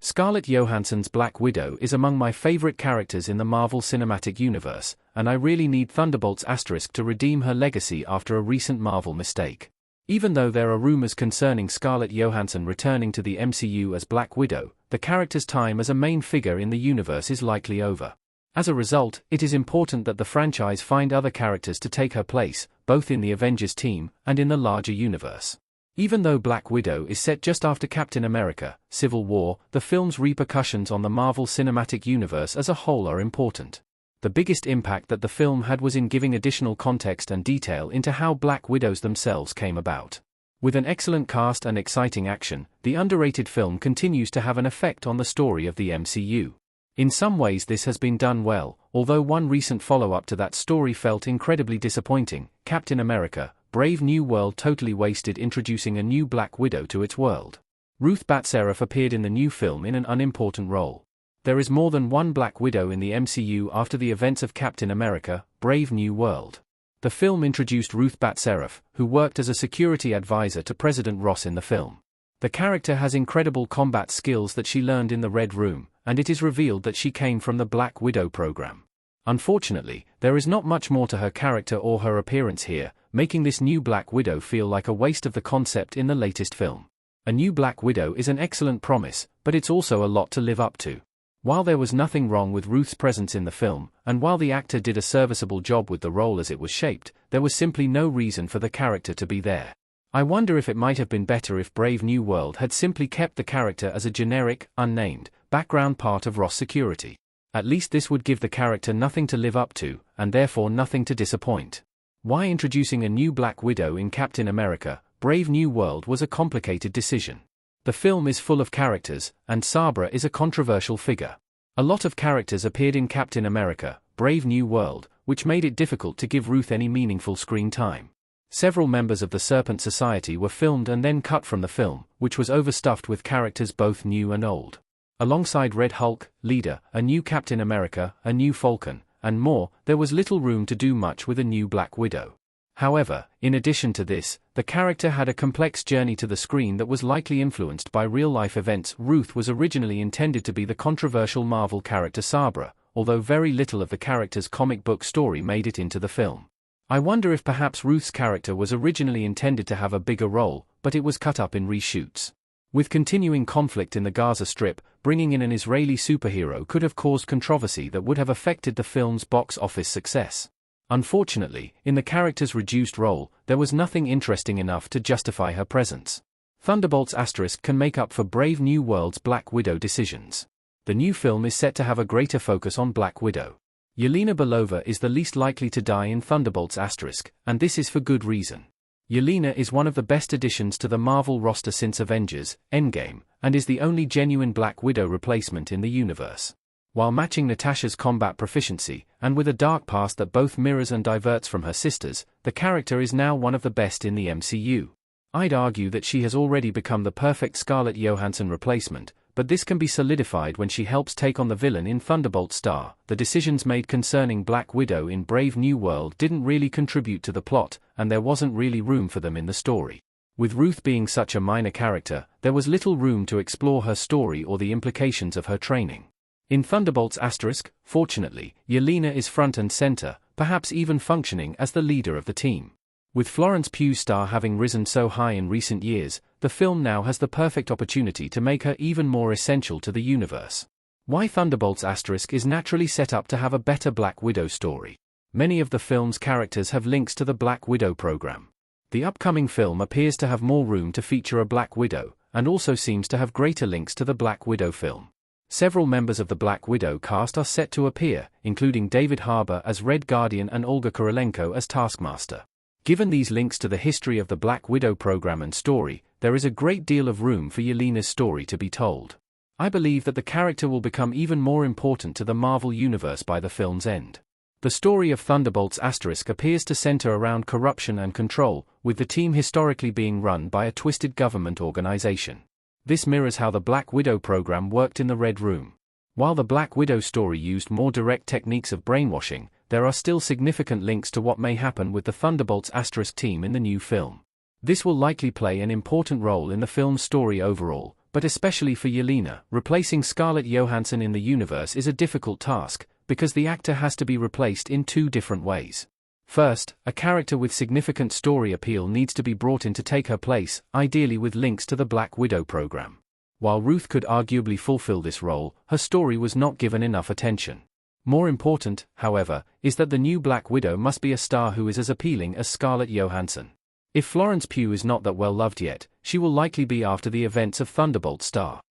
Scarlett Johansson's Black Widow is among my favorite characters in the Marvel Cinematic Universe, and I really need Thunderbolts * to redeem her legacy after a recent Marvel mistake. Even though there are rumors concerning Scarlett Johansson returning to the MCU as Black Widow, the character's time as a main figure in the universe is likely over. As a result, it is important that the franchise find other characters to take her place, both in the Avengers team and in the larger universe. Even though Black Widow is set just after Captain America: Civil War, the film's repercussions on the Marvel Cinematic Universe as a whole are important. The biggest impact that the film had was in giving additional context and detail into how Black Widows themselves came about. With an excellent cast and exciting action, the underrated film continues to have an effect on the story of the MCU. In some ways this has been done well, although one recent follow-up to that story felt incredibly disappointing. Captain America: Brave New World totally wasted introducing a new Black Widow to its world. Ruth Batseraph appeared in the new film in an unimportant role. There is more than one Black Widow in the MCU after the events of Captain America: Brave New World. The film introduced Ruth Batseraph, who worked as a security advisor to President Ross in the film. The character has incredible combat skills that she learned in the Red Room, and it is revealed that she came from the Black Widow program. Unfortunately, there is not much more to her character or her appearance here, making this new Black Widow feel like a waste of the concept in the latest film. A new Black Widow is an excellent promise, but it's also a lot to live up to. While there was nothing wrong with Ruth's presence in the film, and while the actor did a serviceable job with the role as it was shaped, there was simply no reason for the character to be there. I wonder if it might have been better if Brave New World had simply kept the character as a generic, unnamed, background part of Ross security. At least this would give the character nothing to live up to, and therefore nothing to disappoint. Why introducing a new Black Widow in Captain America: Brave New World was a complicated decision. The film is full of characters, and Sabra is a controversial figure. A lot of characters appeared in Captain America: Brave New World, which made it difficult to give Ruth any meaningful screen time. Several members of the Serpent Society were filmed and then cut from the film, which was overstuffed with characters both new and old. Alongside Red Hulk, Leader, a new Captain America, a new Falcon, and more, there was little room to do much with a new Black Widow. However, in addition to this, the character had a complex journey to the screen that was likely influenced by real-life events. Ruth was originally intended to be the controversial Marvel character Sabra, although very little of the character's comic book story made it into the film. I wonder if perhaps Ruth's character was originally intended to have a bigger role, but it was cut up in reshoots. With continuing conflict in the Gaza Strip, bringing in an Israeli superhero could have caused controversy that would have affected the film's box office success. Unfortunately, in the character's reduced role, there was nothing interesting enough to justify her presence. Thunderbolts * can make up for Brave New World's Black Widow decisions. The new film is set to have a greater focus on Black Widow. Yelena Belova is the least likely to die in Thunderbolts *, and this is for good reason. Yelena is one of the best additions to the Marvel roster since Avengers: Endgame, and is the only genuine Black Widow replacement in the universe. While matching Natasha's combat proficiency, and with a dark past that both mirrors and diverts from her sisters, the character is now one of the best in the MCU. I'd argue that she has already become the perfect Scarlett Johansson replacement, but this can be solidified when she helps take on the villain in Thunderbolts. The decisions made concerning Black Widow in Brave New World didn't really contribute to the plot, and there wasn't really room for them in the story. With Ruth being such a minor character, there was little room to explore her story or the implications of her training. In Thunderbolts *, fortunately, Yelena is front and center, perhaps even functioning as the leader of the team. With Florence Pugh's star having risen so high in recent years, the film now has the perfect opportunity to make her even more essential to the universe. Why Thunderbolts * is naturally set up to have a better Black Widow story. Many of the film's characters have links to the Black Widow program. The upcoming film appears to have more room to feature a Black Widow, and also seems to have greater links to the Black Widow film. Several members of the Black Widow cast are set to appear, including David Harbour as Red Guardian and Olga Kurylenko as Taskmaster. Given these links to the history of the Black Widow program and story, there is a great deal of room for Yelena's story to be told. I believe that the character will become even more important to the Marvel Universe by the film's end. The story of Thunderbolts * appears to center around corruption and control, with the team historically being run by a twisted government organization. This mirrors how the Black Widow program worked in the Red Room. While the Black Widow story used more direct techniques of brainwashing, there are still significant links to what may happen with the Thunderbolts * team in the new film. This will likely play an important role in the film's story overall, but But especially for Yelena, replacing Scarlett Johansson in the universe is a difficult task, because the actor has to be replaced in two different ways. First, a character with significant story appeal needs to be brought in to take her place, ideally with links to the Black Widow program. While Ruth could arguably fulfill this role, her story was not given enough attention. More important, however, is that the new Black Widow must be a star who is as appealing as Scarlett Johansson. If Florence Pugh is not that well loved yet, she will likely be after the events of Thunderbolts star.